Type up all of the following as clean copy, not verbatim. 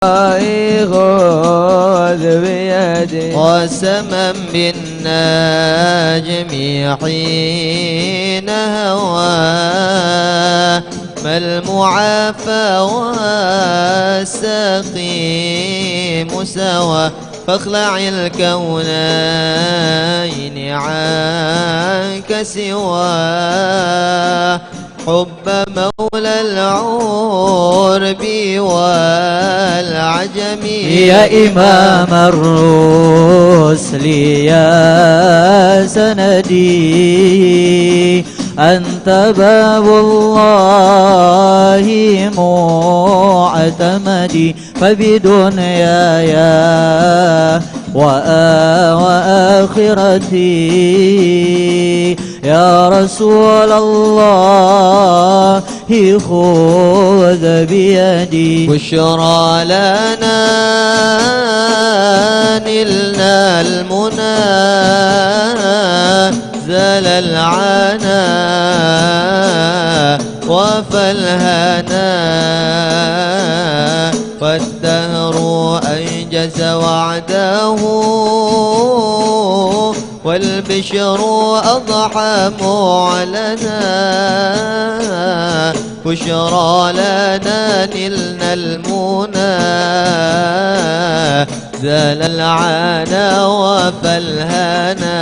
خذ بيدي قسما بالنجم حين هوى ما المعافى والسقيم سوى فاخلع الكونين عنك سوى حب مولى العرب والعجم يا إمام الرسل يا سندي أنت باب الله معتمدي فبدنياي وآخرتي يا رسول الله خذ بيدي بشرى لنا نلنا المنى زال العنا وفالهنا والدهر أنجز وعده والبشر أضحى معلنا بشرى لنا نلنا المنى زال العنا وفالهنا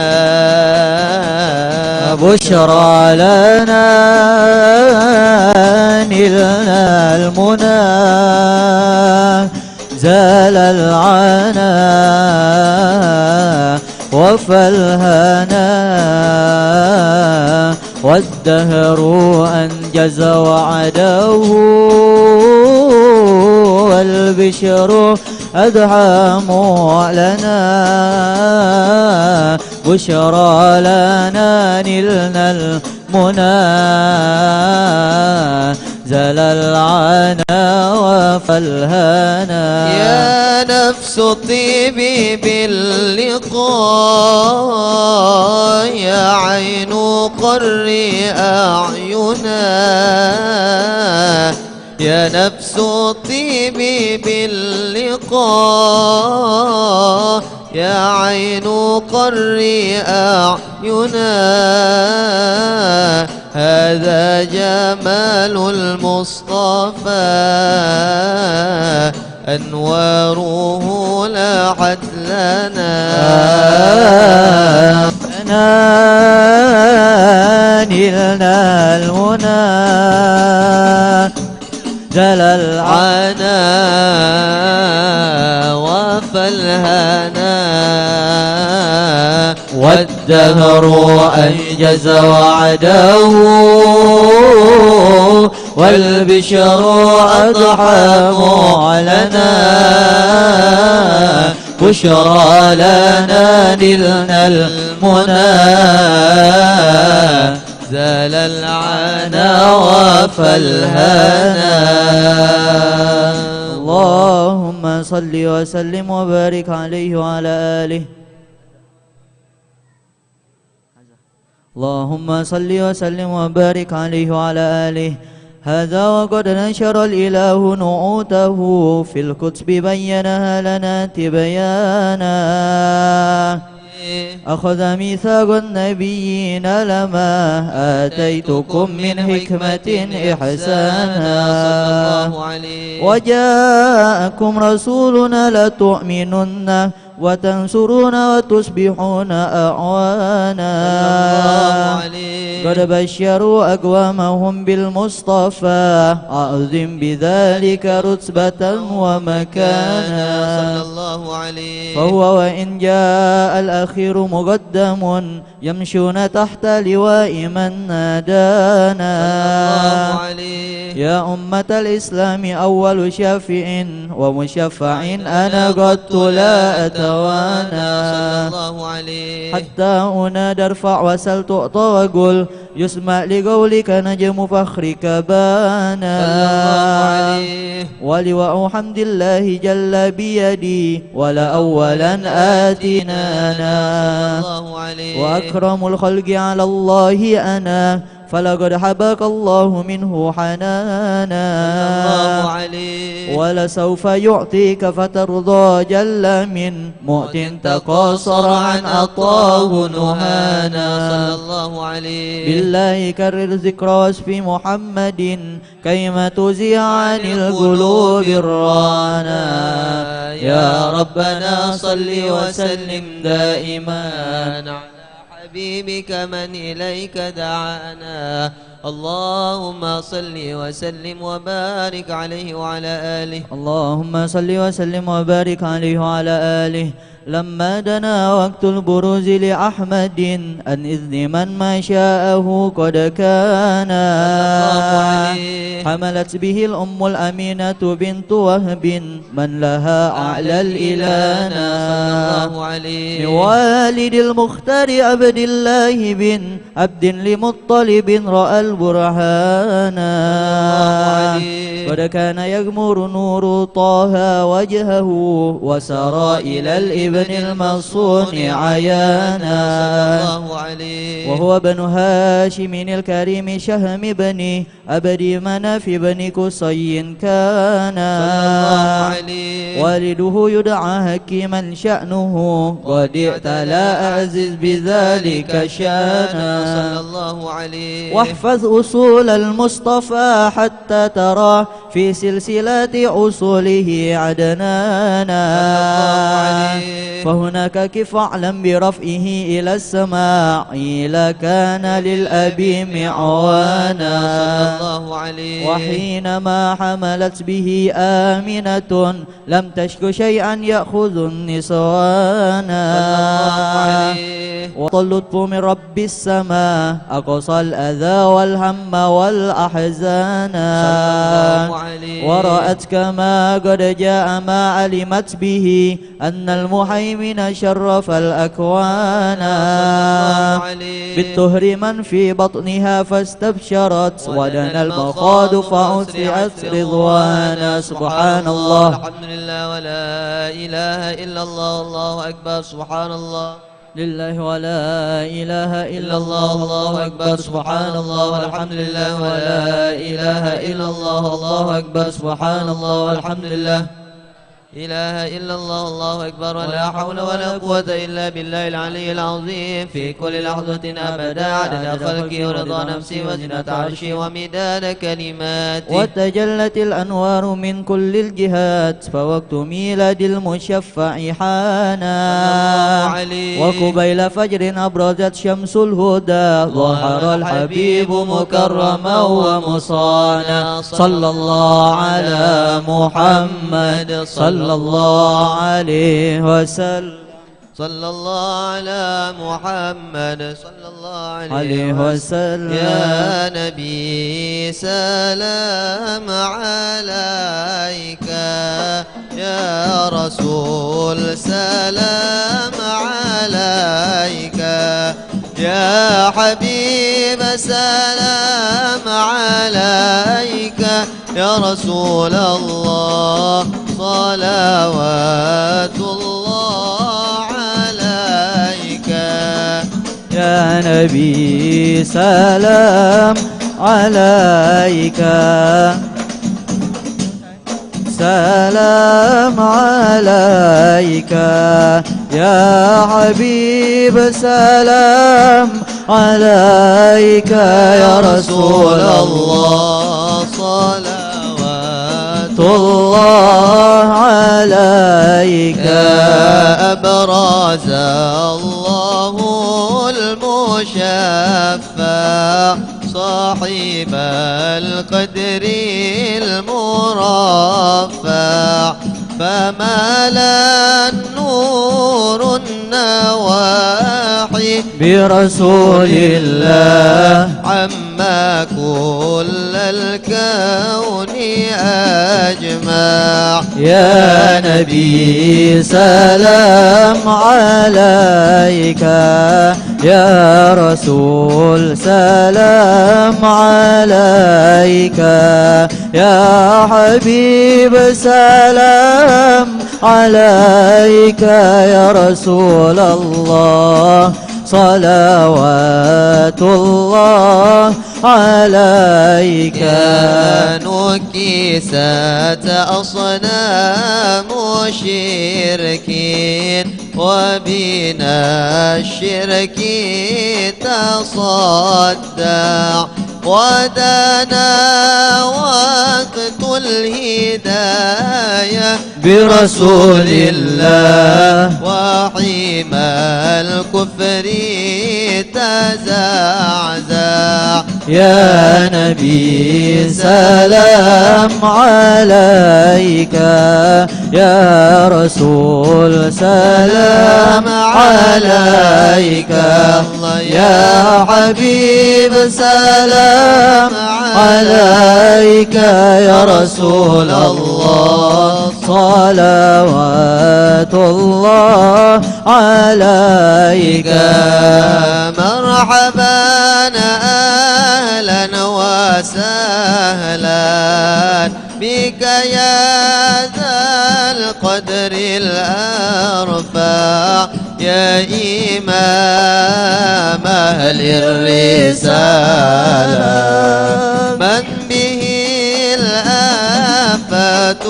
بشرى لنا نلنا المنى زال العنا وفالهنا والدهر أنجز وعده والبشر أدعى معلنا بشرى لنا نلنا المنى زال العنا وفالهنا يا نفس طيبي باللقاء يا عين قري أعينا يا نفس طيبي باللقاء يا عين قري أعينا هذا جمال المصطفى أنواره لاحت لنا نلنا المنى زال العنا وفالهنا والدهر أنجز وعده والبشر أضحى معلنا بشرى لنا نلنا المنى زال العنا وفالهنا اللهم صل وسلم وبارك عليه وعلى آله اللهم صل وسلم وبارك عليه وعلى آله هذا وقد نشر الإله نعوته في الكتب بينها لنا تبيانا أخذ ميثاق النبيين لما آتيتكم من حكمة إحسانا وجاءكم رسولنا لتؤمنن وتنصرون وتصبحون أعوانا قد بشروا أقوامهم بالمصطفى أعظم بذلك رتبة ومكانا فهو وإن جاء الأخير مقدم يمشون تحت لواء من نادانا يا أمة الإسلام أول شافع ومشفع أنا قد لا أتوانا حتى أنادى ارفع وسل تعطى وقل يسمع لقولك نجم فخرك بانا ولواء حمد الله جل بيدي ولا أولا آتنانا وأكرم الخلق على الله أنا فلقد حباك الله منه حنانا الله عليه ولسوف يعطيك فترضى جل من مؤت تقاصر عن عطاه نهانا صلى الله عليه بالله كرر ذكر وصف محمد كيما تزيع عن القلوب الرانا يا ربنا صل وسلم دائما على حبيبك من إليك دعانا اللهم صل وسلم وبارك عليه وعلى آله اللهم صل وسلم وبارك عليه وعلى آله لما دنا وقت البروز لأحمد أن إذن من ما شاءه قد كان حملت به الأم الأمينة بنت وهب من لها أعلى الإلانا من والد المختار عبد الله بن عبد لمطلب رأى البرهانا قد كان يغمر نور طه وجهه وسرى إلى الإبن المصون عيانا وهو بن هاشم الكريم شهم بني أبدي مناف بني قصي كان والده يدعى حكيما شأنه قد اعتلى أعزز بذلك شانا واحفظ أصول المصطفى حتى ترى في سلسلة أصوله عدنانا فهناك كف اعلم برفعه إلى السماء لكان للأبي معوانا وحينما حملت به آمنة لم تشك شيئا يأخذ النسوانا واللطف من رب السماء أقصى الأذى والهم والأحزان ورأت كما قد جاء ما علمت به أن المهيمن شرف الأكوان بالطهر من في بطنها فاستبشرت ودنا المخاض فأسرعت رضوانا سبحان الله الحمد لله ولا إله إلا الله الله أكبر سبحان الله لله ولا إله إلا الله الله أكبر سبحان الله والحمد لله ولا إله إلا الله الله أكبر سبحان الله والحمد لله إله إلا الله الله أكبر ولا حول ولا قوة إلا بالله العلي العظيم في كل لحظة أبدا عدد خلقي ورضا نفسي وزنة عرشي ومداد كلماتي وتجلت الأنوار من كل الجهات فوقت ميلاد المشفع حانا وقبيل فجر أبرزت شمس الهدى ظهر الحبيب مكرما ومصانا صلى الله على محمد صلى الله عليه وسلم صلى الله على محمد صلى الله عليه وسلم يا نبي سلام عليك يا رسول سلام عليك يا حبيب سلام عليك يا رسول الله صلوات الله عليك يا نبي سلام عليك سلام عليك يا حبيب سلام عليك يا رسول الله صلوات الله عليك أبرز الله المشفع صاحب القدر المرفع فملا النور النواحي برسول الله عما كل الكون أجمع يا نبي سلام عليك يا رسول سلام عليك يا حبيب سلام عليك يا رسول الله صلوات الله عليك. نكست أصنام شركين وبنا الشرك تصدع ودنا وقت الهداية برسول الله وحيم الكفر تزعزع. يا نبي سلام عليك، يا رسول سلام عليك، يا حبيب سلام عليك، يا رسول الله صلوات الله عليك. مرحبا أهلا وسهلا بك يا ذا القدر الأرفع، يا إمام أهل الرسالة، من به الآفات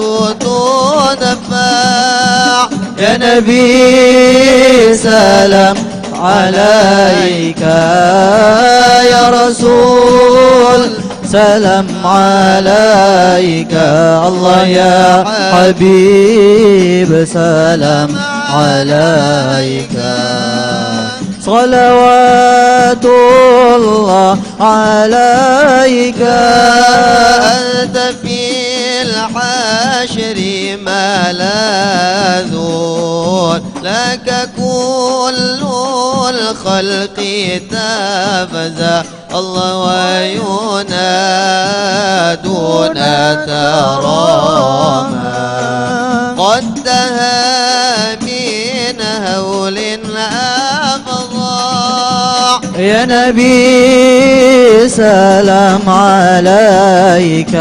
تدفع. يا نبي سلام عليك، يا رسول سلام عليك، الله يا حبيب سلام عليك. صلوات الله عليك. أنت في الحشر ملاذ لك كل الخلق تفزع، الله وينادون تراما قد دها من هول أفظع. يا نبي سلام عليك،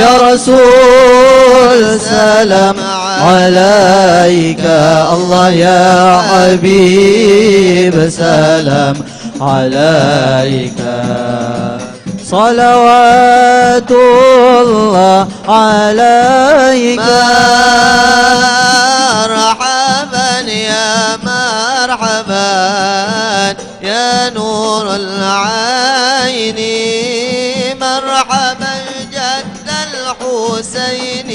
يا رسول سلام عليك، الله يا حبيب سلام عليك. صلوات الله عليك. مرحبا يا مرحبا يا نور العين، مرحبا جد الحسين،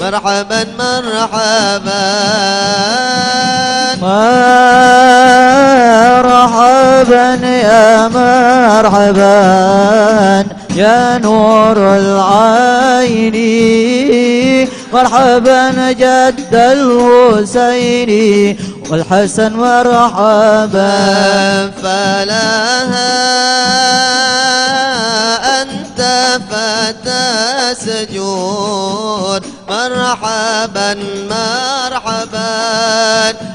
مرحبا مرحبا. مرحبا يا مرحبا يا نور العين، مرحبا جد الحسين والحسن مرحبا. فلها أنت فتى سجود، مرحبا مرحبا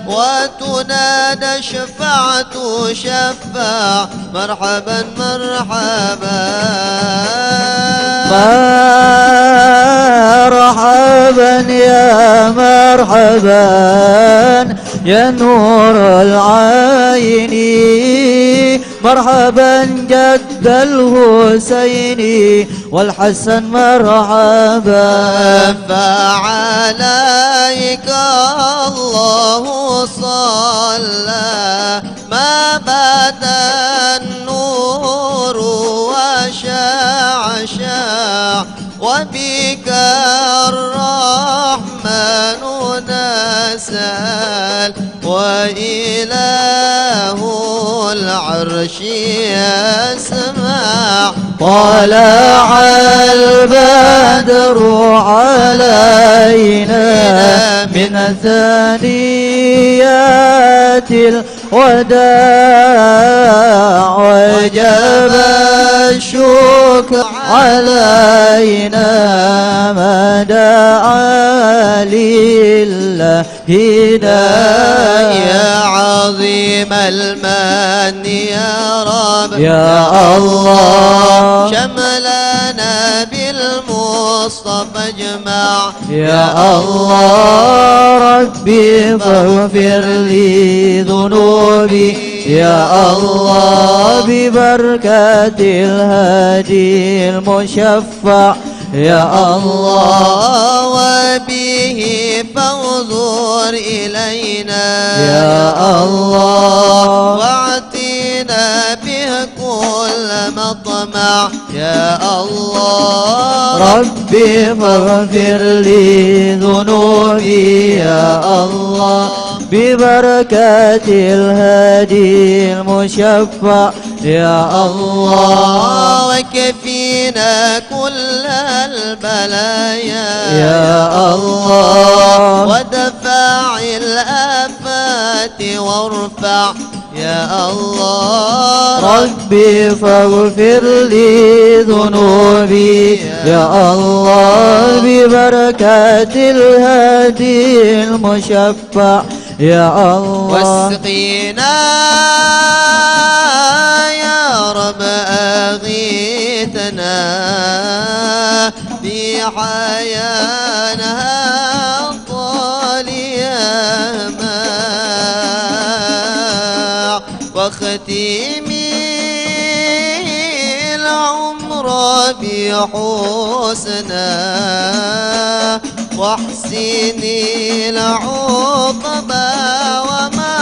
وتنادى شفعت شفع، مرحبا مرحبا. مرحبا يا مرحبا يا نور العين، مرحبا جد الحسين والحسن مرحبا. فعليك الله صلى ما بات النور وشعشع، وبك الرحمن نسأل وإله العرش يسمع. طلع البدر علينا من ثنيات الوداع، وجب الشكر علينا ما دعا لله هداية. يا عظيم المن يا رب يا الله شملنا بالمصطفى اجمع. يا الله ربي فاغفر لي ذنوبي يا الله ببركة الهادي المشفع يا الله وبه فانظر إلينا يا الله واعطينا به كل مطمع يا الله ربي فاغفر لي ذنوبي يا الله ببركة الهادي المشفع يا الله وكفينا كل البلايا يا الله ودفع الآفات وارفع يا الله ربي فاغفر لي ذنوبي يا الله ببركة الهادي المشفع يا الله واسقينا يا رب أغيثنا في حيانا الظالمة واختمي العمر بحسنا واحسني العقبى وما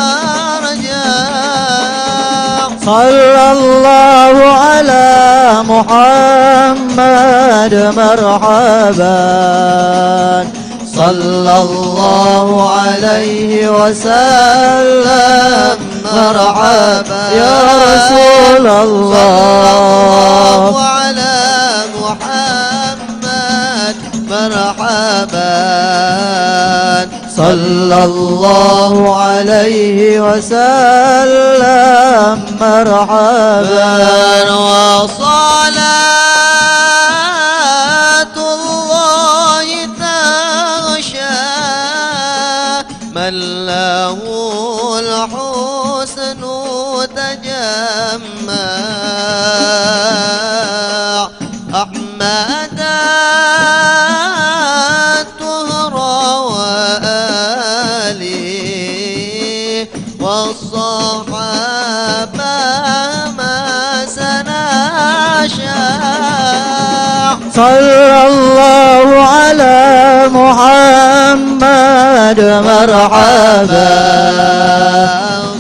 رجع صلى الله على محمد مرحبا صلى الله عليه وسلم مرحبا يا رسول الله على محمد مرحبا صلى الله عليه وسلم مرحبا وصلاة الله تغشى من له الحسن تجمع أحمد الطهر وآله والصحابة ما سنشاء صلى الله على محمد مرحبا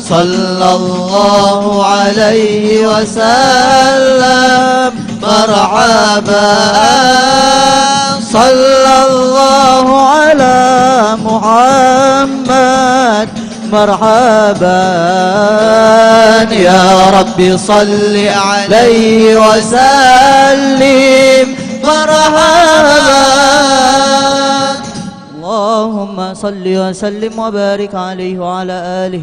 صلى الله عليه وسلم مرحبا صلى الله على محمد مرحبا يا ربي صل عليه وسلم مرحبا اللهم صل وسلم وبارك عليه وعلى آله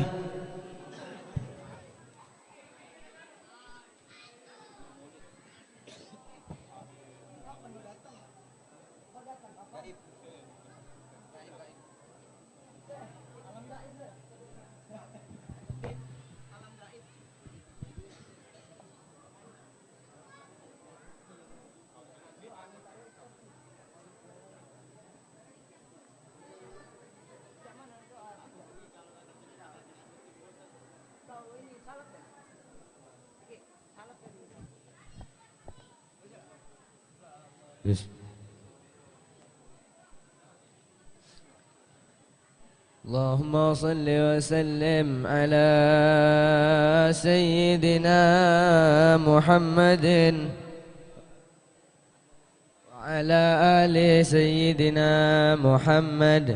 اللهم صل وسلم على سيدنا محمد وعلى آل سيدنا محمد.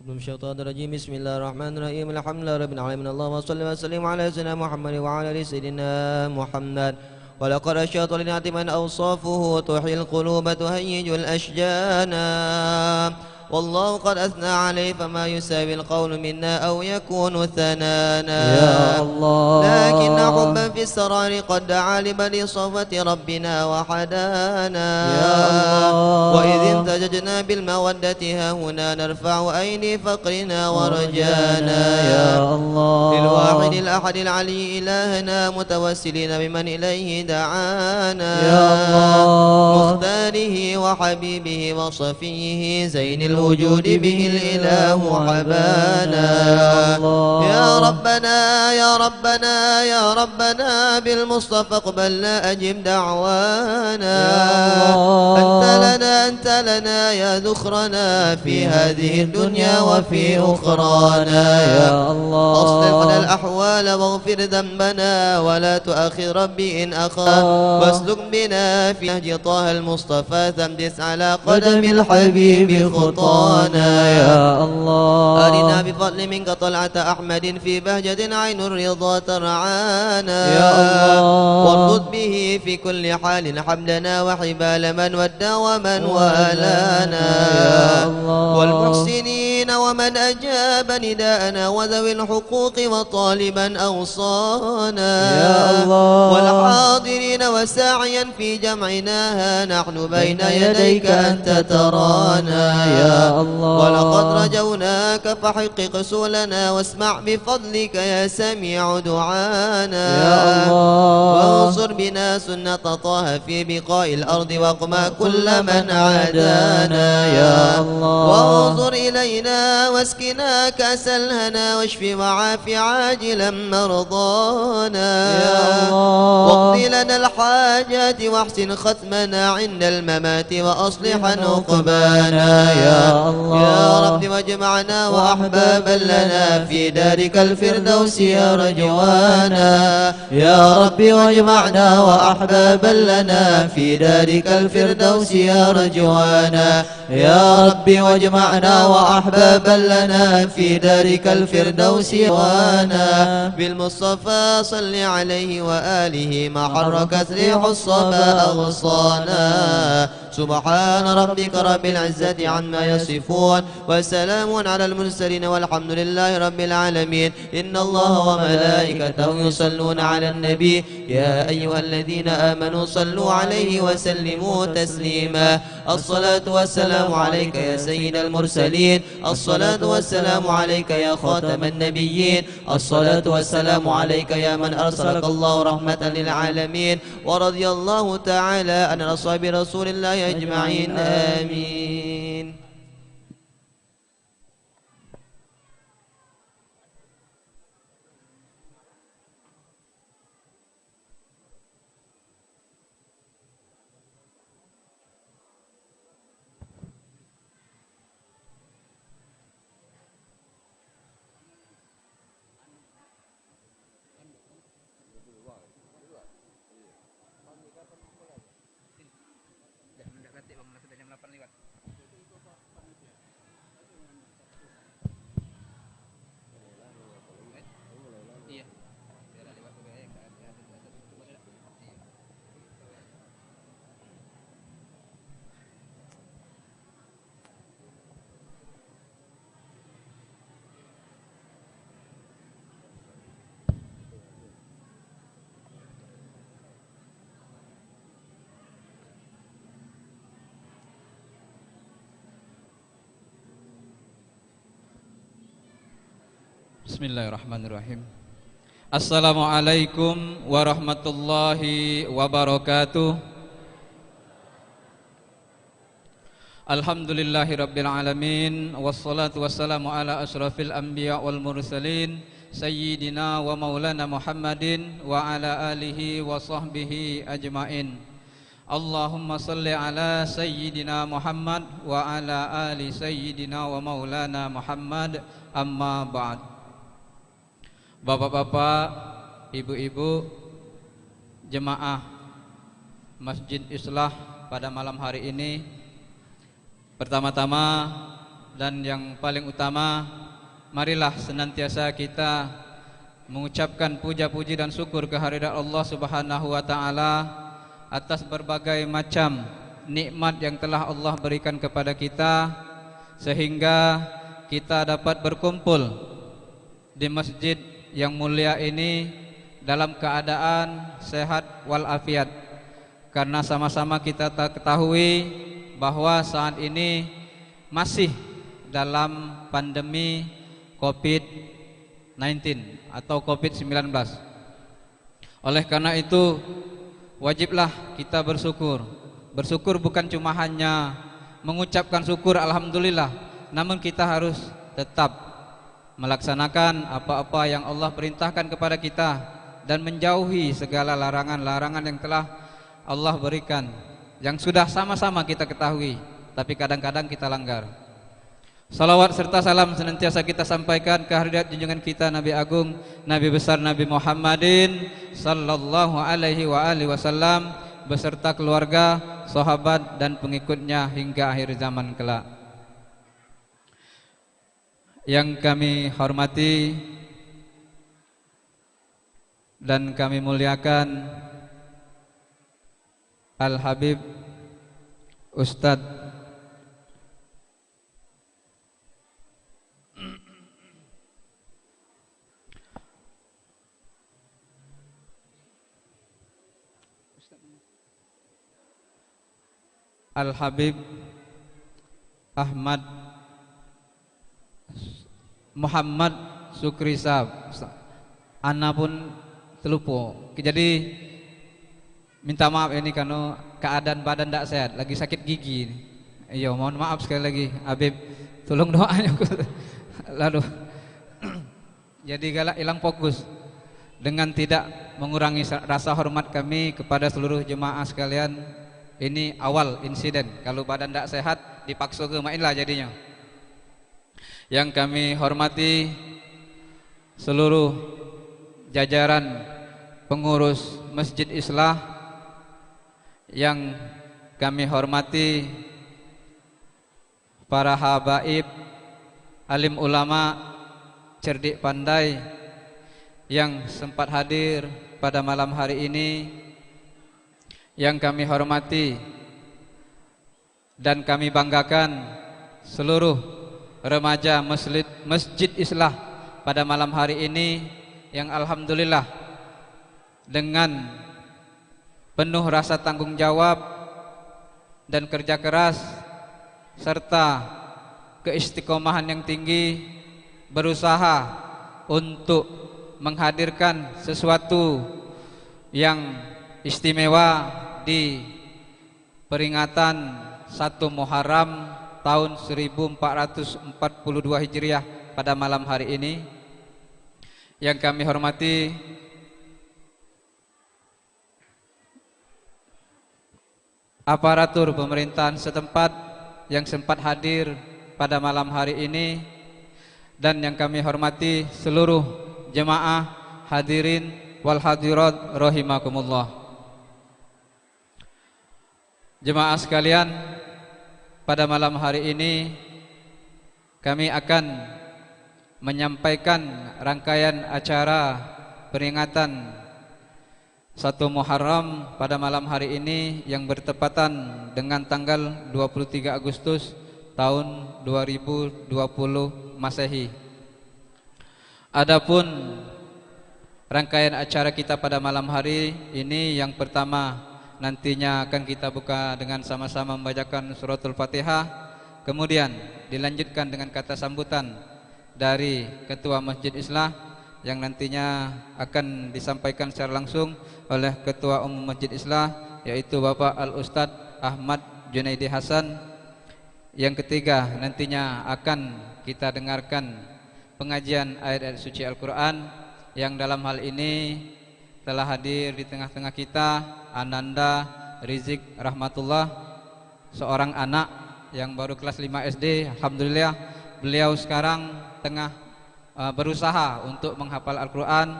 من الشيطان الرجيم. بسم الله الرحمن الرحيم. الحمد لله رب العالمين. اللهم صل وسلم على سيدنا محمد وعلى آل سيدنا محمد. ولقد أشهد لنعت من أوصافه تحيي القلوب تهيج الأشجان والله قد أثنى عليه فما يساوي القول منا أو يكون ثنانا يا الله لكن حبا في السرار قد دعا لبني صفوة ربنا وحدانا يا الله وإذ انتججنا بالمودة ها هنا نرفع أيدي فقرنا ورجانا يا الله للواحد الأحد العلي إلهنا متوسلين بمن إليه دعانا يا الله مختاره وحبيبه وصفيه زين الوجود به الإله حبانا يا ربنا يا ربنا يا ربنا بالمصطفى اقبلنا أجب دعوانا أنت لنا يا ذخرنا في هذه الدنيا وفي أخرانا يا الله أصلح لنا الأحوال واغفر ذنبنا ولا تؤاخذ ربي إن أخا واسلك بنا في نهج طه المصطفى ثمدس على قدم الحبيب خطانا يا الله أرنا بفضل منك طلعة أحمد في بهجة عين الرضا ترعانا يا الله واربط به في كل حال حمدنا وحبال من ودى ومن والانا يا الله والمحسنين ومن أجاب نداءنا وذوي الحقوق وطالبا أوصانا يا الله والحاضرين وساعيا في جمعنا ها نحن بين يديك أنت ترانا يا الله ولقد رجوناك فحقق سؤلنا واسمع بفضلك يا سميع دعانا يا الله وانصر بنا سنة طه في بقاء الأرض واقمع كل من عادانا يا الله وانظر إلينا واسقنا كأس الهنا واشف وعاف عاجلا مرضانا يا الله واقض لنا الحاجات واحسن ختمنا عند الممات وأصلح عقبانا يا الله يا رب واجمعنا وأحبابا لنا في دارك الفردوس يا رجوانا يا رب واجمعنا وأحبابا لنا في دارك الفردوس يا رجوانا يا رب واجمعنا وأحبابا لنا في دارك الفردوس وانا بالمصطفى صل عليه وآله ما حركت ريح الصبا أغصانا سبحان ربك رب العزة عما يصفون وسلام على المرسلين والحمد لله رب العالمين إن الله وملائكته يصلون على النبي يا أيها الذين آمنوا صلوا عليه وسلموا تسليما الصلاة والسلام عليك يا سيد المرسلين الصلاة والسلام عليك يا خاتم النبيين الصلاة والسلام عليك يا من أرسلك الله رحمة للعالمين ورضي الله تعالى عن أصحاب رسول الله أجمعين آمين. Bismillahirrahmanirrahim. Assalamualaikum warahmatullahi wabarakatuh. Alhamdulillahirabbil alamin wassalatu wassalamu ala asyrafil anbiya wal mursalin sayyidina wa maulana Muhammadin wa ala alihi wa sahbihi ajmain. Allahumma salli ala sayyidina Muhammad wa ala ali sayyidina wa maulana Muhammad, amma ba'd. Bapak-bapak, ibu-ibu, jemaah Masjid Islah pada malam hari ini, pertama-tama dan yang paling utama, marilah senantiasa kita mengucapkan puja-puji dan syukur kehadirat Allah Subhanahu wa taala atas berbagai macam nikmat yang telah Allah berikan kepada kita, sehingga kita dapat berkumpul di masjid yang mulia ini dalam keadaan sehat walafiat. Karena sama-sama kita ketahui bahwa saat ini masih dalam pandemi COVID-19 atau COVID-19. Oleh karena itu wajiblah kita bersyukur. Bersyukur bukan cuma hanya mengucapkan syukur alhamdulillah, namun kita harus tetap melaksanakan apa-apa yang Allah perintahkan kepada kita dan menjauhi segala larangan-larangan yang telah Allah berikan, yang sudah sama-sama kita ketahui tapi kadang-kadang kita langgar. Salawat serta salam senantiasa kita sampaikan ke hadirat junjungan kita Nabi Agung, Nabi besar Nabi Muhammadin sallallahu alaihi wa alihi wasallam beserta keluarga, sahabat dan pengikutnya hingga akhir zaman kelak. Yang kami hormati dan kami muliakan Al-Habib Ustadz Al-Habib Ahmad Muhammad Sukri Sahab. Ana pun telupo. Jadi minta maaf ini karena keadaan badan tidak sehat, lagi sakit gigi. Iya, mohon maaf sekali lagi, Habib. Tolong doanya. Lalu jadi galak hilang fokus dengan tidak mengurangi rasa hormat kami kepada seluruh jemaah sekalian. Ini awal insiden. Kalau badan tidak sehat dipaksa ke mainlah jadinya. Yang kami hormati seluruh jajaran pengurus Masjid Islah, yang kami hormati para habaib, alim ulama, cerdik pandai yang sempat hadir pada malam hari ini. Yang kami hormati dan kami banggakan seluruh remaja Masjid Islah pada malam hari ini, yang alhamdulillah dengan penuh rasa tanggung jawab dan kerja keras serta keistiqomahan yang tinggi berusaha untuk menghadirkan sesuatu yang istimewa di peringatan 1 Muharram tahun 1442 Hijriah pada malam hari ini. Yang kami hormati aparatur pemerintahan setempat yang sempat hadir pada malam hari ini, dan yang kami hormati seluruh jemaah hadirin wal hadirat rahimakumullah. Jemaah sekalian, pada malam hari ini kami akan menyampaikan rangkaian acara peringatan 1 Muharram pada malam hari ini yang bertepatan dengan tanggal 23 Agustus tahun 2020 Masehi. Adapun rangkaian acara kita pada malam hari ini, yang pertama nantinya akan kita buka dengan sama-sama membacakan suratul Fatihah, kemudian dilanjutkan dengan kata sambutan dari Ketua Masjid Islah yang nantinya akan disampaikan secara langsung oleh Ketua Umum Masjid Islah, yaitu Bapak Al-Ustadz Ahmad Junaidi Hasan. Yang ketiga nantinya akan kita dengarkan pengajian ayat-ayat suci Al-Quran, yang dalam hal ini telah hadir di tengah-tengah kita Ananda Rizik Rahmatullah, seorang anak yang baru kelas 5 SD. Alhamdulillah beliau sekarang tengah berusaha untuk menghafal Al-Quran,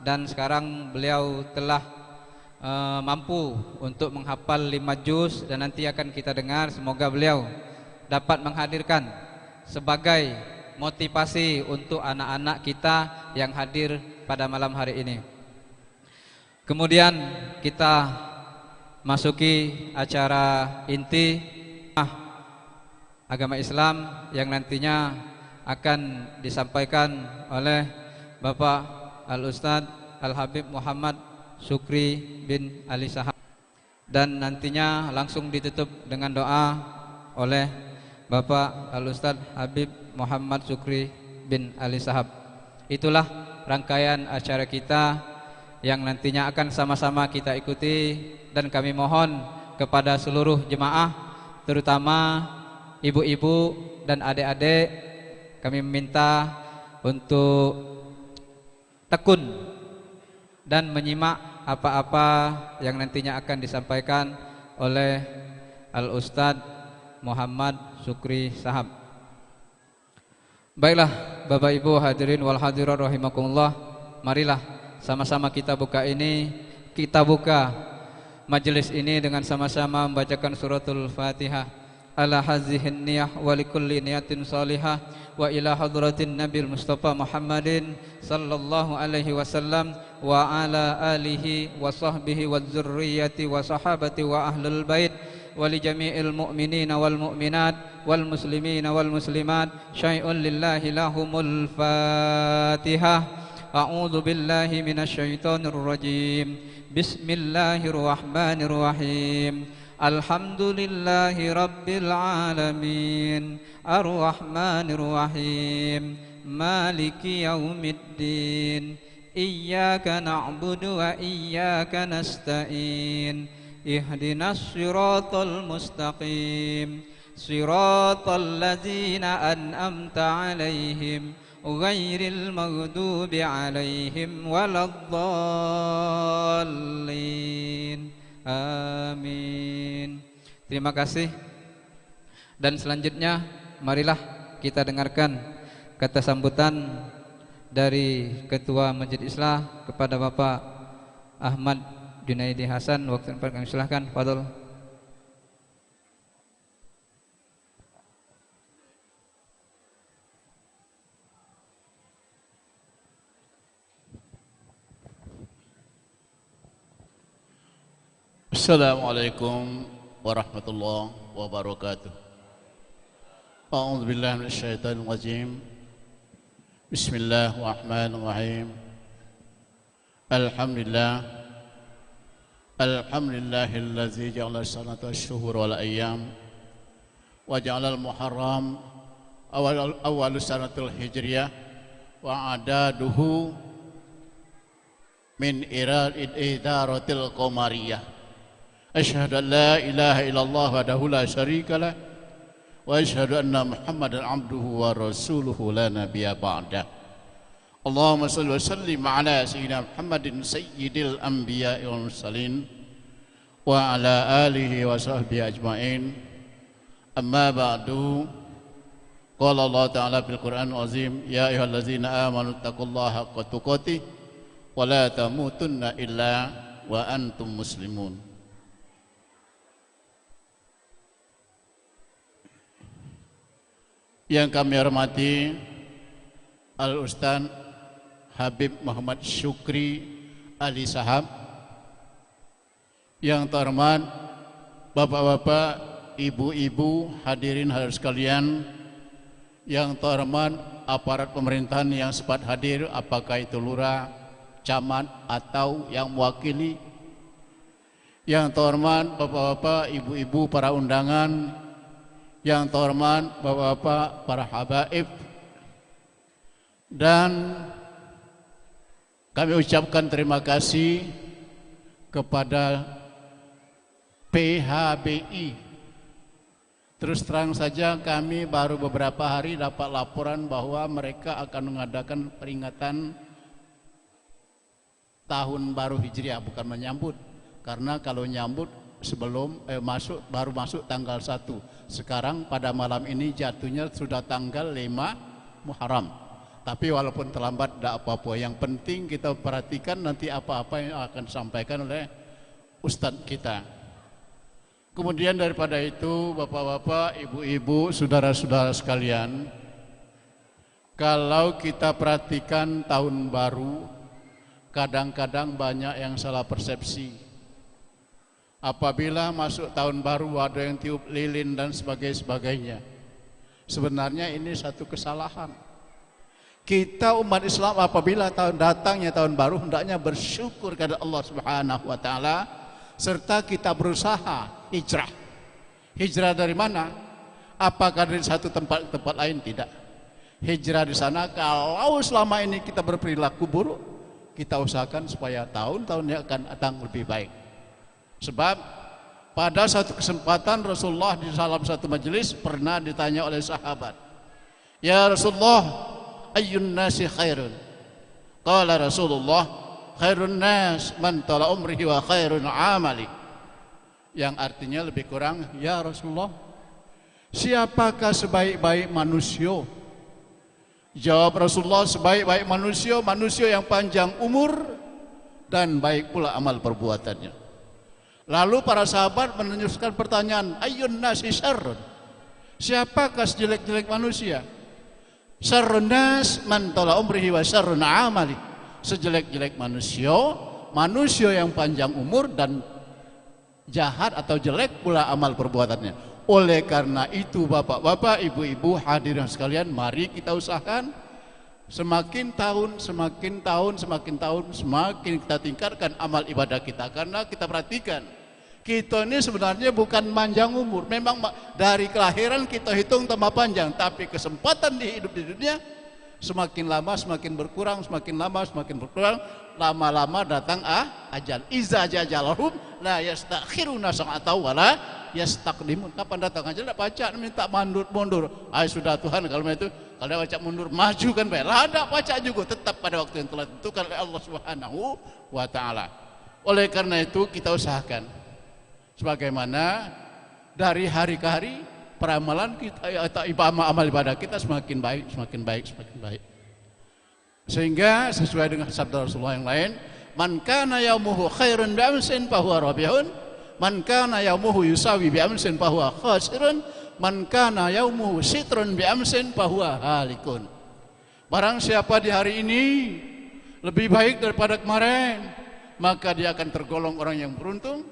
dan sekarang beliau telah mampu untuk menghafal 5 juz, dan nanti akan kita dengar. Semoga beliau dapat menghadirkan sebagai motivasi untuk anak-anak kita yang hadir pada malam hari ini. Kemudian kita masuki acara inti. agama Islam yang nantinya akan disampaikan oleh Bapak Al-Ustadz Al-Habib Muhammad Syukri bin Ali Shahab, dan nantinya langsung ditutup dengan doa oleh Bapak Al-Ustadz Habib Muhammad Syukri bin Ali Shahab. Itulah rangkaian acara kita yang nantinya akan sama-sama kita ikuti, dan kami mohon kepada seluruh jemaah, terutama ibu-ibu dan adik-adik, kami meminta untuk tekun dan menyimak apa-apa yang nantinya akan disampaikan oleh Al-Ustadz Muhammad Syukri Shahab. Baiklah Bapak Ibu hadirin wal hadirat rahimakumullah, marilah sama-sama kita buka majelis ini dengan sama-sama membacakan suratul Fatihah. Ala hazihin niyah wa likulli niyatin salihah wa ila hadratin Nabil Mustafa Muhammadin sallallahu alaihi wasallam wa ala alihi wa sahbihi wa dzurriyyati wa sahabati wa ahlul bait wa li jami'il mu'minina wal mu'minat wal muslimina wal muslimat syai'un lillahi lahumul Fatihah. A'udzu billahi minasy syaithanir rajim. Bismillahirrahmanirrahim. Alhamdulillahi rabbil alamin, ar-rahmanir rahim, maliki yaumiddin, iyyaka na'budu wa iyyaka nasta'in, ihdinas siratal mustaqim, siratal ladzina an'amta 'alaihim ghairil maghdubi 'alaihim waladdallin. Amin. Terima kasih. Dan selanjutnya marilah kita dengarkan kata sambutan dari Ketua Masjid Islah kepada Bapak Ahmad Junaidi Hasan. Waktu kami silahkan, fadhol. Assalamualaikum warahmatullahi wabarakatuh. A'udzu billahi minasyaitonir rajim. Bismillahirrahmanirrahim. Alhamdulillahillazi ja'ala as-sanata asy-syuhura wal ayyam wa ja'ala al-muharram awwal sanatil hijriyah wa adaduhu min idaratil qamariyah. Asyhadu an la ilaha illallah wahdahu la syarika lah wa asyhadu anna Muhammadan abduhu wa rasuluhu la nabiyya ba'dah. Allahumma shalli wa sallim ala sayyidina Muhammadin sayyidil anbiya'i wal mursalin wa ala alihi wa sahbihi ajma'in. Amma ba'du. Qala Allah ta'ala fil Qur'anil azim, ya ayyuhallazina amanu taqullaha haqqa tuqatih wa la tamutunna illa wa antum muslimun. Yang kami hormati Al-Ustadz Habib Muhammad Syukri Ali Shahab, yang terhormat Bapak-bapak, Ibu-ibu, hadirin hadirat sekalian, yang terhormat aparat pemerintahan yang sempat hadir, apakah itu lurah, camat atau yang mewakili, yang terhormat Bapak-bapak, Ibu-ibu, para undangan, yang terhormat Bapak-bapak, para habaib, dan kami ucapkan terima kasih kepada PHBI. Terus terang saja kami baru beberapa hari dapat laporan bahwa mereka akan mengadakan peringatan tahun baru Hijriah, bukan menyambut, karena kalau nyambut sebelum baru masuk tanggal 1. Sekarang pada malam ini jatuhnya sudah tanggal 5 Muharram. Tapi walaupun terlambat tidak apa-apa. Yang penting kita perhatikan nanti apa-apa yang akan disampaikan oleh Ustadz kita. Kemudian daripada itu, Bapak-bapak, Ibu-ibu, saudara-saudara sekalian, kalau kita perhatikan tahun baru, kadang-kadang banyak yang salah persepsi. Apabila masuk tahun baru ada yang tiup lilin dan sebagainya. Sebenarnya ini satu kesalahan. Kita umat Islam apabila datangnya tahun baru hendaknya bersyukur kepada Allah Subhanahu wa taala serta kita berusaha hijrah. Hijrah dari mana? Apakah dari satu tempat ke tempat lain? Tidak. Hijrah di sana kalau selama ini kita berperilaku buruk, kita usahakan supaya tahun-tahun yang akan datang lebih baik. Sebab pada satu kesempatan Rasulullah di dalam satu majelis pernah ditanya oleh sahabat, "Ya Rasulullah, ayyun nasi khairun?" Qala Rasulullah, "Khairun nas man tala umrihi wa khairun amali." Yang artinya lebih kurang, "Ya Rasulullah, siapakah sebaik-baik manusia?" Jawab Rasulullah, sebaik-baik manusia, manusia yang panjang umur dan baik pula amal perbuatannya. Lalu para sahabat meneruskan pertanyaan, ayyun nasi syarrun? Siapakah sejelek-jelek manusia? Syarrun nas man tala umrihi wa syarrun amali. Sejelek-jelek manusia, manusia yang panjang umur dan jahat atau jelek pula amal perbuatannya. Oleh karena itu bapak-bapak, ibu-ibu, hadirin sekalian, mari kita usahakan semakin tahun semakin kita tingkatkan amal ibadah kita. Karena kita perhatikan, kita ini sebenarnya bukan panjang umur. Memang dari kelahiran kita hitung tambah panjang, tapi kesempatan di hidup di dunia semakin lama semakin berkurang, semakin lama semakin berkurang. Lama-lama datang ajal. Iza jajalahum la yastakhiruna sa'atan wala yastaqdimun. Kapan datang ajal? Tidak baca minta mundur. Sudah Tuhan, kalau itu kalau baca mundur maju kan baik. Lah ada baca juga tetap pada waktu yang telah ditentukan oleh Allah Subhanahu wa taala. Oleh karena itu kita usahakan sebagaimana dari hari ke hari peramalan kita atau amal ibadah kita semakin baik. Sehingga sesuai dengan sabda Rasulullah yang lain, man kana yaumuhu khairun bi amsin fa huwa rabihun, man kana yaumuhu yusawi bi amsin fa huwa khasirun, man kana yaumuhu sitrun bi amsin fa huwa halikun. Barang siapa di hari ini lebih baik daripada kemarin, maka dia akan tergolong orang yang beruntung.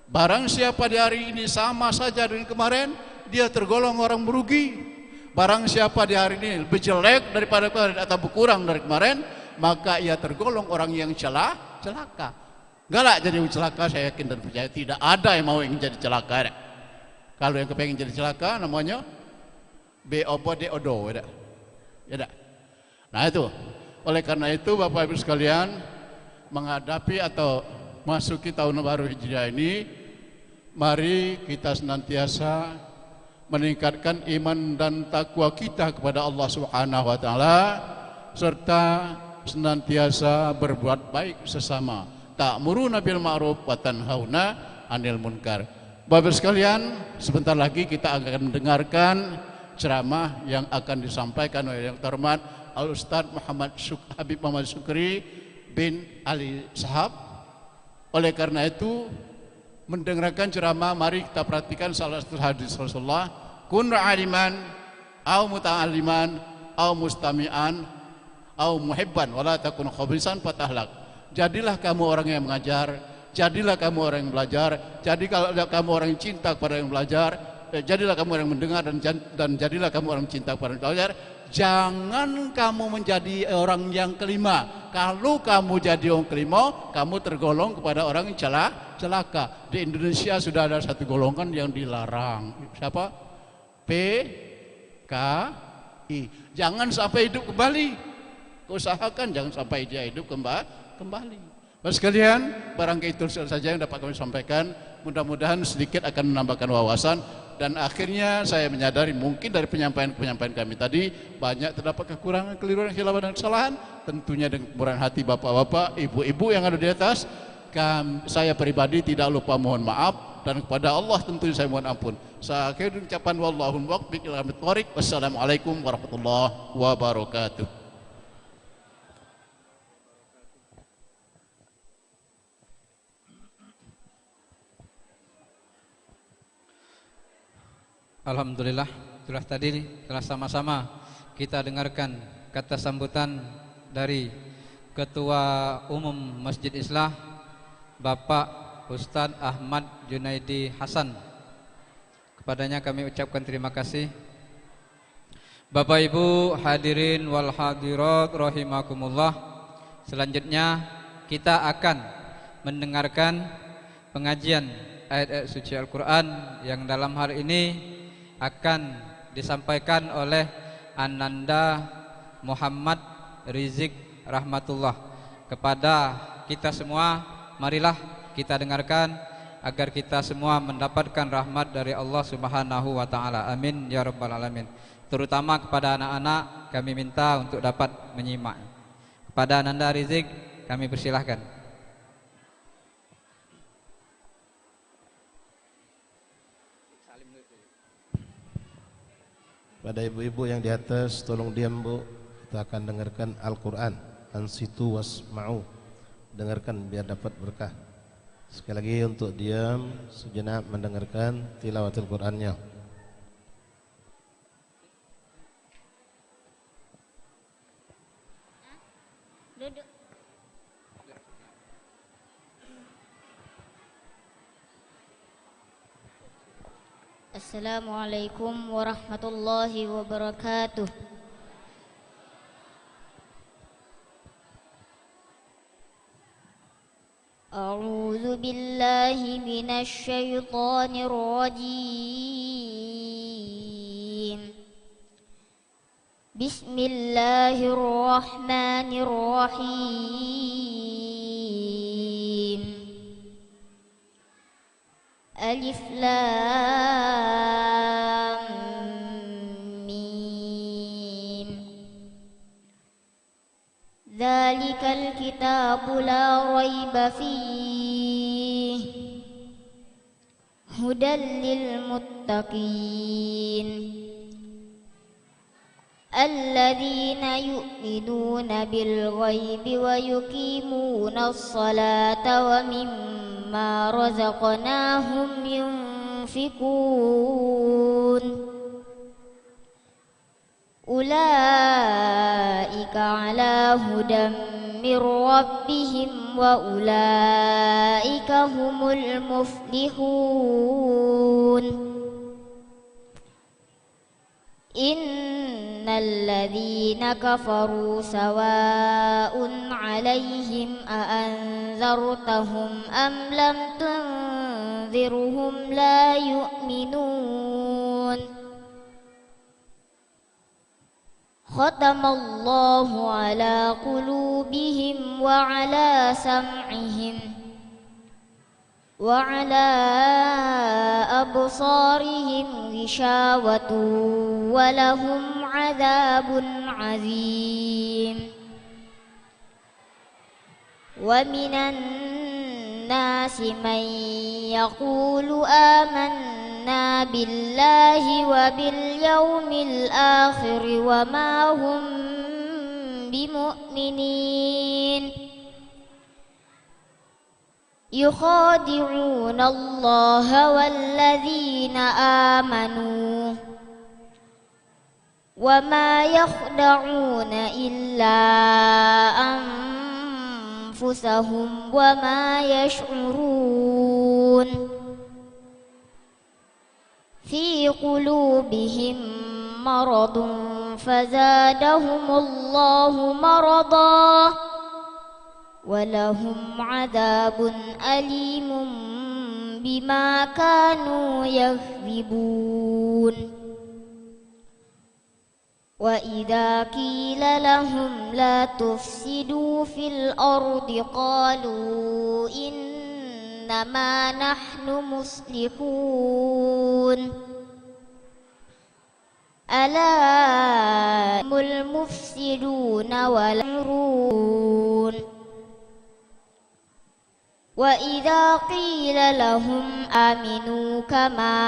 Barang siapa di hari ini sama saja dengan kemarin, dia tergolong orang merugi. Barang siapa di hari ini lebih jelek daripada kemarin atau berkurang dari kemarin, maka ia tergolong orang yang celaka. Galak jadi celaka, saya yakin dan percaya tidak ada yang mau ingin jadi celaka. Kalau yang kepengen jadi celaka namanya BOPDODO, ya. Nah itu, oleh karena itu Bapak Ibu sekalian, menghadapi atau masuki tahun baru Hijriah ini, mari kita senantiasa meningkatkan iman dan takwa kita kepada Allah Subhanahu wa taala serta senantiasa berbuat baik sesama. Ta'muruna bil ma'ruf wa tanhauna 'anil munkar. Bapak sekalian, sebentar lagi kita akan mendengarkan ceramah yang akan disampaikan oleh yang terhormat Al Ustaz Habib Muhammad Syukri bin Ali Sahab. Oleh karena itu, mendengarkan ceramah, mari kita perhatikan salah satu hadis Rasulullah, kun aliman au muta'alliman au mustami'an au muhibban wala takun khabisan fatahlak. Jadilah kamu orang yang mengajar, jadilah kamu orang yang belajar, jadi kalau kamu orang yang cinta kepada yang belajar, jadilah kamu orang yang mendengar dan jadilah kamu orang yang cinta kepada yang belajar. Jangan kamu menjadi orang yang kelima. Kalau kamu jadi orang kelima, kamu tergolong kepada orang yang celaka. Di Indonesia sudah ada satu golongan yang dilarang. Siapa? PKI. Jangan sampai hidup kembali. Usahakan jangan sampai dia hidup kembali. Bapak sekalian, barangkali itu saja yang dapat kami sampaikan. Mudah-mudahan sedikit akan menambahkan wawasan. Dan akhirnya saya menyadari mungkin dari penyampaian kami tadi banyak terdapat kekurangan, keliruan, khilafan dan kesalahan. Tentunya dengan kemurahan hati bapak-bapak, ibu-ibu yang ada di atas, saya pribadi tidak lupa mohon maaf, dan kepada Allah tentunya saya mohon ampun. Saya akhiri ucapan wallahul muwaffiq ila aqwamit thoriq. Wassalamualaikum warahmatullahi wabarakatuh. Alhamdulillah, telah sama-sama kita dengarkan kata sambutan dari Ketua Umum Masjid Islah Bapak Ustadz Ahmad Junaidi Hasan. Kepadanya kami ucapkan terima kasih. Bapak Ibu hadirin wal hadirat rahimakumullah. Selanjutnya kita akan mendengarkan pengajian ayat-ayat suci Al-Quran yang dalam hal ini akan disampaikan oleh Ananda Muhammad Rizik Rahmatullah. Kepada kita semua, marilah kita dengarkan agar kita semua mendapatkan rahmat dari Allah Subhanahu wa taala. Amin ya rabbal alamin. Terutama kepada anak-anak kami minta untuk dapat menyimak. Kepada Ananda Rizik kami persilahkan. Pada ibu-ibu yang di atas, tolong diam Bu. Kita akan dengarkan Al-Quran. Ansitu wasma'u. Dengarkan biar dapat berkah. Sekali lagi untuk diam sejenak mendengarkan tilawatul Qurannya. Duduk. Assalamualaikum warahmatullahi wabarakatuh. A'udzu billahi minasy syaithanir rajim. Bismillahirrahmanirrahim. Alif Lam Mim. Dzalikal kitabu la raiba fihi hudal lil muttaqin. الذين يؤمنون بالغيب ويقيمون الصلاة ومما رزقناهم ينفقون أولئك على هدى من ربهم وأولئك هم المفلحون إن الذين كفروا سواء عليهم أأنذرتهم أم لم تنذرهم لا يؤمنون ختم الله على قلوبهم وعلى سمعهم وعلى أبصارهم غشاوة ولهم عذاب عظيم ومن الناس من يقول آمنا بالله وباليوم الآخر وما هم بمؤمنين يخادعون الله والذين آمنوا وما يخدعون إلا أنفسهم وما يشعرون في قلوبهم مرض فزادهم الله مرضا ولهم عذاب أليم بما كانوا يكذبون وإذا قيل لهم لا تفسدوا في الأرض قالوا إنما نحن مصلحون ألا هم المفسدون والمفسدون وإذا قيل لهم آمنوا كما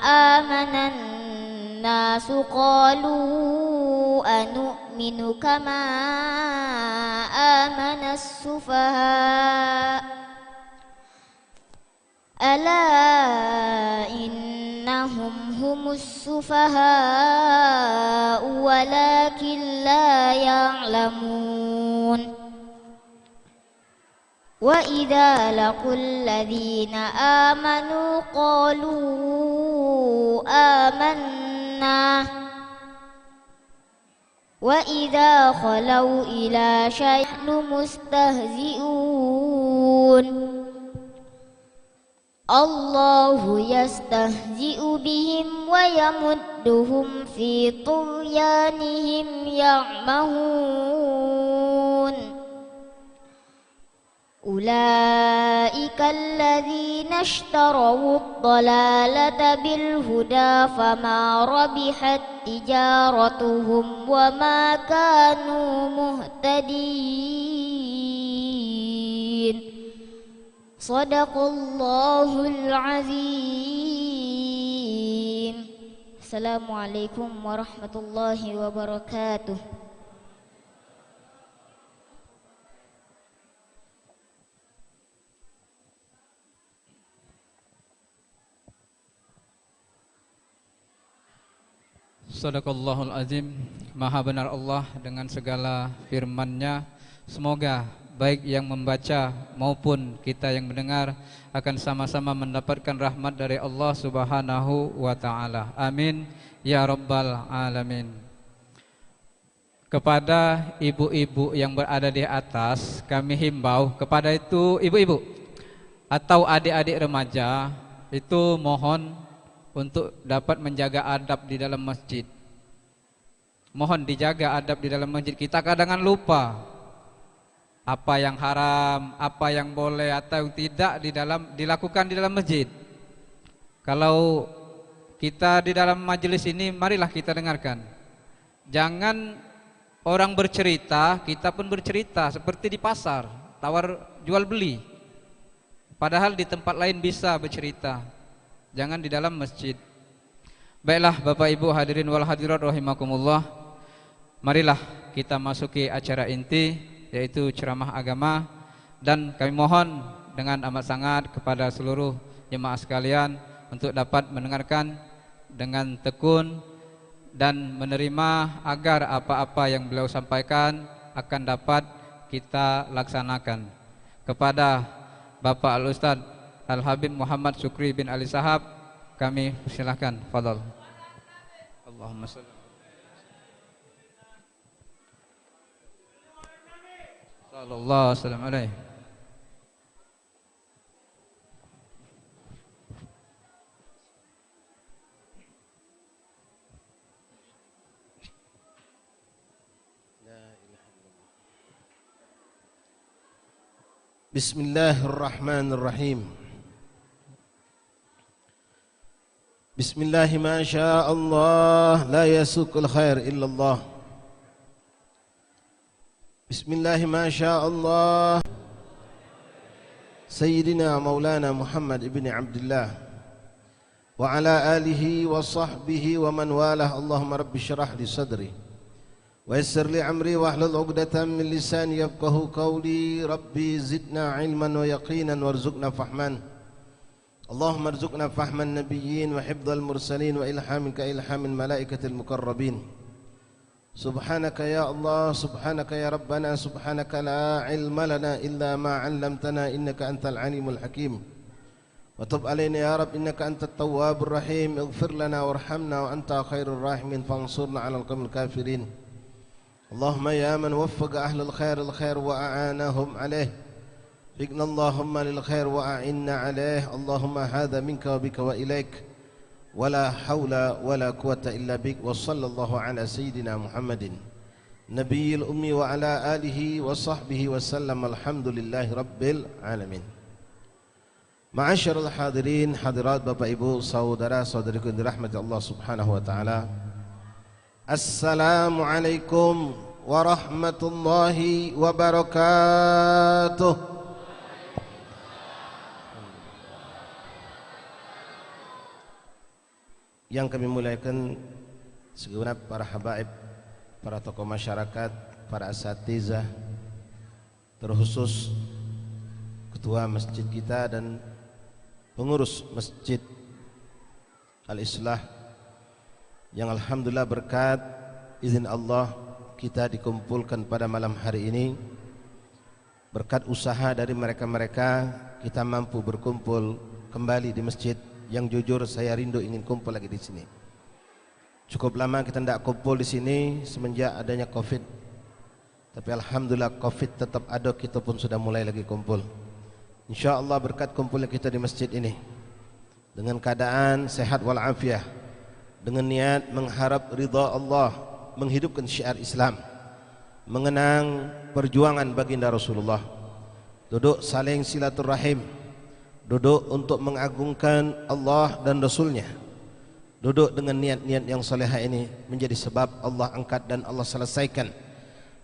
آمن الناس قالوا أنؤمن كما آمن السفهاء ألا إنهم هم السفهاء ولكن لا يعلمون وإذا لقوا الذين آمنوا قالوا آمنا وإذا خلوا إلى شيء مستهزئون الله يستهزئ بهم ويمدهم في طغيانهم يعمهون أولئك الذين اشتروا الضلالة بالهدى فما ربحت تجارتهم وما كانوا مهتدين صدق الله العظيم. السلام عليكم ورحمة الله وبركاته. Sadaqallahul azim. Maha benar Allah dengan segala firman-Nya. Semoga baik yang membaca maupun kita yang mendengar akan sama-sama mendapatkan rahmat dari Allah Subhanahu wa taala. Amin ya rabbal alamin. Kepada ibu-ibu yang berada di atas, kami himbau kepada itu ibu-ibu atau adik-adik remaja itu mohon untuk dapat menjaga adab di dalam masjid. Mohon dijaga adab di dalam masjid. Kita kadang lupa apa yang haram, apa yang boleh atau tidak dilakukan di dalam masjid. Kalau kita di dalam majelis ini, marilah kita dengarkan. Jangan orang bercerita, kita pun bercerita seperti di pasar, tawar jual beli. Padahal di tempat lain bisa bercerita. Jangan di dalam masjid. Baiklah Bapak Ibu hadirin wal hadirat rahimakumullah. Marilah kita masuki acara inti, yaitu ceramah agama. Dan kami mohon dengan amat sangat kepada seluruh jemaah sekalian untuk dapat mendengarkan dengan tekun dan menerima agar apa-apa yang beliau sampaikan akan dapat kita laksanakan. Kepada Bapak Al-Ustaz Al-Habib Muhammad Syukri bin Ali Sahab, kami persilahkan. Fadhal. Allahumma shalli. Sallallahu alaihi wasallam. Bismillahirrahmanirrahim. Bismillahi ma syaa Allah la yasuqul khair illallah. Bismillahi ma syaa Allah Sayyidina Maulana Muhammad ibn Abdullah wa ala alihi wa sahbihi wa man walah. Allahumma rabbi syrah li sadri wa yassir li amri wa hlul 'uqdatam min lisani yafqahu qawli. Rabbi zidna ilman wa yaqinan warzuqna fahman. Allahumma arzuqna fahman nabiyyin wa hifdzal mursalin wa ilhamin ka ilhamil malaikatil muqarrabin. Subhanaka ya Allah, subhanaka ya Rabbana, subhanaka la ilma lana illa ma 'allamtana innaka antal alimul hakim. Wa tub alaina ya Rabb innaka antat tawwabur rahim. Ighfir lana warhamna wa anta khairur rahimin fansurna 'alal qaumil kafirin. Allahumma ya man waffaqa ahlul khair wa a'anahum 'alaih. Fiqna Allahumma lil khair wa a'inna 'alaih. Allahumma hadha minka wa bika wa ilaik. Wala hawla wala quwata illa bik. Wa sallallahu ala sayyidina Muhammadin nabiyil ummi wa ala alihi wa sahbihi wa sallam. Alhamdulillahi rabbil alamin. Ma'asyarul hadirin hadirat, Bapak Ibu saudara saudariku yang dirahmati Allah subhanahu wa ta'ala. Assalamualaikum warahmatullahi wabarakatuh. Yang kami muliakan segenap para habaib, para tokoh masyarakat, para asatizah, terkhusus ketua masjid kita dan pengurus masjid Al-Islah yang alhamdulillah berkat izin Allah kita dikumpulkan pada malam hari ini. Berkat usaha dari mereka-mereka kita mampu berkumpul kembali di masjid yang jujur saya rindu ingin kumpul lagi di sini. Cukup lama kita tidak kumpul di sini semenjak adanya Covid. Tapi alhamdulillah Covid tetap ada, kita pun sudah mulai lagi kumpul. InsyaAllah berkat kumpulnya kita di masjid ini, dengan keadaan sehat walafiat, dengan niat mengharap ridha Allah, menghidupkan syiar Islam, mengenang perjuangan baginda Rasulullah, duduk saling silaturahim, duduk untuk mengagungkan Allah dan Rasulnya, duduk dengan niat-niat yang salehah ini menjadi sebab Allah angkat dan Allah selesaikan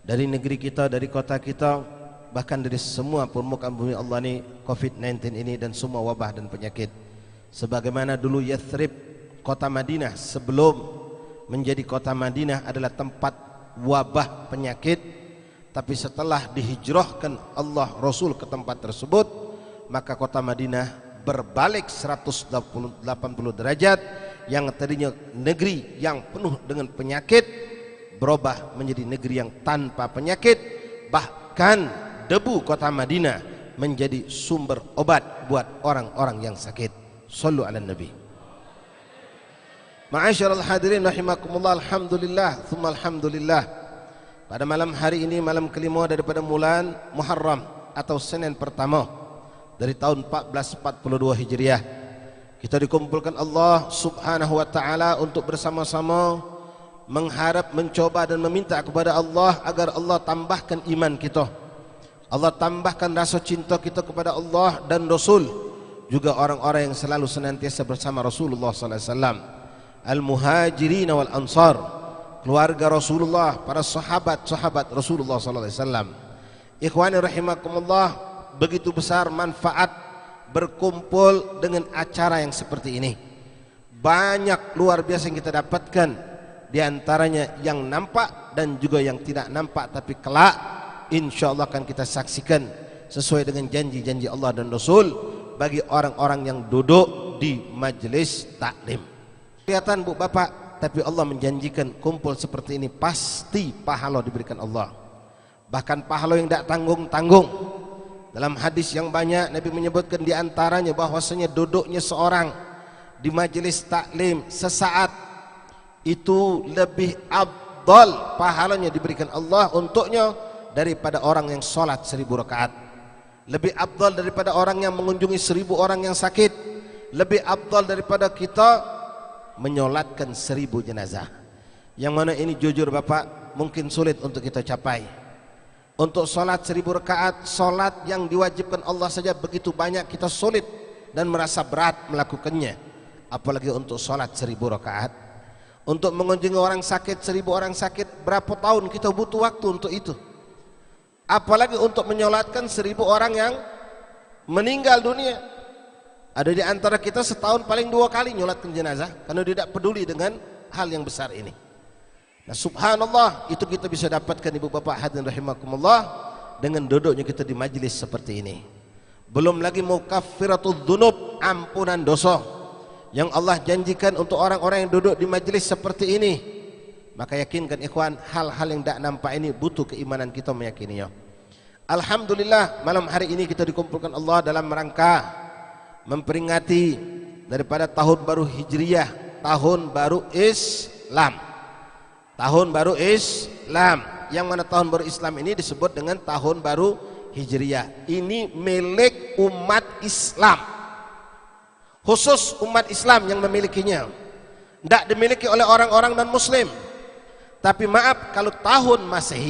dari negeri kita, dari kota kita, bahkan dari semua permukaan bumi Allah ini, Covid-19 ini dan semua wabah dan penyakit. Sebagaimana dulu Yathrib, kota Madinah sebelum menjadi kota Madinah adalah tempat wabah penyakit, tapi setelah dihijrahkan Allah Rasul ke tempat tersebut, maka kota Madinah berbalik 180 derajat. Yang tadinya negeri yang penuh dengan penyakit berubah menjadi negeri yang tanpa penyakit. Bahkan debu kota Madinah menjadi sumber obat buat orang-orang yang sakit. Sallu ala Nabi. Ma'asyiral hadirin rahimakumullah, alhamdulillah thumma alhamdulillah. Pada malam hari ini, malam kelima daripada bulan Muharram atau Senin pertama dari tahun 1442 Hijriah, kita dikumpulkan Allah Subhanahu wa taala untuk bersama-sama mengharap, mencoba dan meminta kepada Allah agar Allah tambahkan iman kita, Allah tambahkan rasa cinta kita kepada Allah dan Rasul, juga orang-orang yang selalu senantiasa bersama Rasulullah sallallahu alaihi wasallam, al-muhajirin wal ansar, keluarga Rasulullah, para sahabat-sahabat Rasulullah sallallahu alaihi wasallam. Ikhwani rahimakumullah, begitu besar manfaat berkumpul dengan acara yang seperti ini. Banyak luar biasa yang kita dapatkan, di antaranya yang nampak dan juga yang tidak nampak, tapi kelak insyaallah akan kita saksikan sesuai dengan janji-janji Allah dan Rasul bagi orang-orang yang duduk di majelis taklim. Kelihatan Bu Bapak, tapi Allah menjanjikan kumpul seperti ini pasti pahala diberikan Allah, bahkan pahala yang tidak tanggung-tanggung. Dalam hadis yang banyak Nabi menyebutkan di antaranya bahwasanya duduknya seorang di majelis taklim sesaat itu lebih afdal pahalanya diberikan Allah untuknya daripada orang yang sholat 1000 rakaat, lebih afdal daripada orang yang mengunjungi 1000 orang yang sakit, lebih afdal daripada kita menyolatkan 1000 jenazah. Yang mana ini jujur Bapak mungkin sulit untuk kita capai. Untuk solat 1000 rakaat, solat yang diwajibkan Allah saja begitu banyak, kita sulit dan merasa berat melakukannya, apalagi untuk solat 1000 rakaat. Untuk mengunjungi orang sakit, 1000 orang sakit, berapa tahun kita butuh waktu untuk itu, apalagi untuk menyolatkan 1000 orang yang meninggal dunia. Ada di antara kita setahun paling 2 kali nyolatkan jenazah karena tidak peduli dengan hal yang besar ini. Nah, subhanallah, itu kita bisa dapatkan ibu bapak hadirin rahimakumullah dengan duduknya kita di majlis seperti ini. Belum lagi mukaffiratul dzunub, ampunan dosa yang Allah janjikan untuk orang-orang yang duduk di majlis seperti ini. Maka yakinkan ikhwan, hal-hal yang tidak nampak ini butuh keimanan kita meyakininya. Alhamdulillah, malam hari ini kita dikumpulkan Allah dalam rangka memperingati daripada tahun baru Hijriyah, tahun baru Islam. Tahun baru Islam, yang mana tahun baru Islam ini disebut dengan tahun baru Hijriyah. Ini milik umat Islam, khusus umat Islam yang memilikinya, tidak dimiliki oleh orang-orang non muslim. Tapi maaf, kalau tahun Masehi